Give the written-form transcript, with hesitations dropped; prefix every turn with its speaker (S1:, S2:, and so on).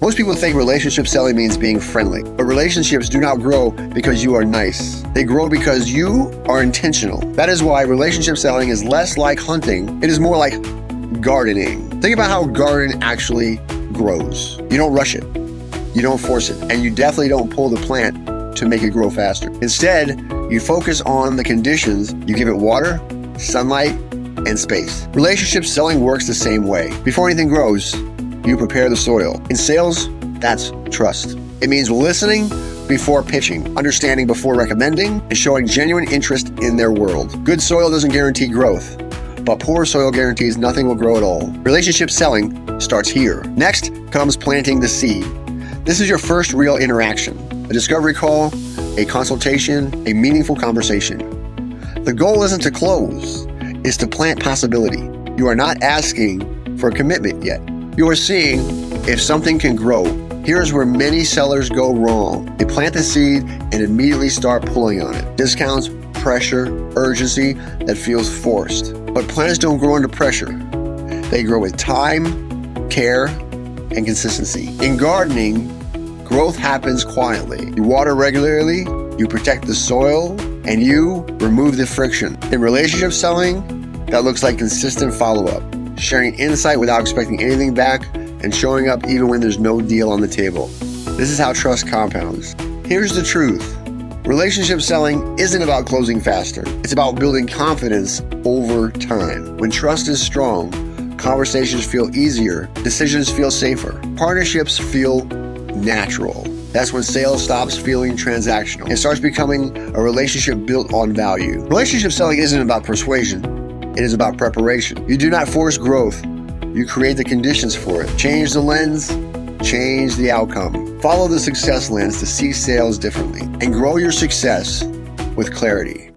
S1: Most people think relationship selling means being friendly, but relationships do not grow because you are nice. They grow because you are intentional. That is why relationship selling is less like hunting. It is more like gardening. Think about how a garden actually grows. You don't rush it. You don't force it. And you definitely don't pull the plant to make it grow faster. Instead, you focus on the conditions. You give it water, sunlight, and space. Relationship selling works the same way. Before anything grows, you prepare the soil. In sales, that's trust. It means listening before pitching, understanding before recommending, and showing genuine interest in their world. Good soil doesn't guarantee growth, but poor soil guarantees nothing will grow at all. Relationship selling starts here. Next comes planting the seed. This is your first real interaction. A discovery call, a consultation, a meaningful conversation. The goal isn't to close, it's to plant possibility. You are not asking for a commitment yet. You are seeing if something can grow. Here's where many sellers go wrong. They plant the seed and immediately start pulling on it. Discounts, pressure, urgency that feels forced. But plants don't grow under pressure. They grow with time, care, and consistency. In gardening, growth happens quietly. You water regularly, you protect the soil, and you remove the friction. In relationship selling, that looks like consistent follow-up. Sharing insight without expecting anything back, and showing up even when there's no deal on the table. This is how trust compounds. Here's the truth. Relationship selling isn't about closing faster. It's about building confidence over time. When trust is strong, conversations feel easier, decisions feel safer, partnerships feel natural. That's when sales stops feeling transactional and starts becoming a relationship built on value. Relationship selling isn't about persuasion. It is about preparation. You do not force growth. You create the conditions for it. Change the lens, change the outcome. Follow the success lens to see sales differently and grow your success with clarity.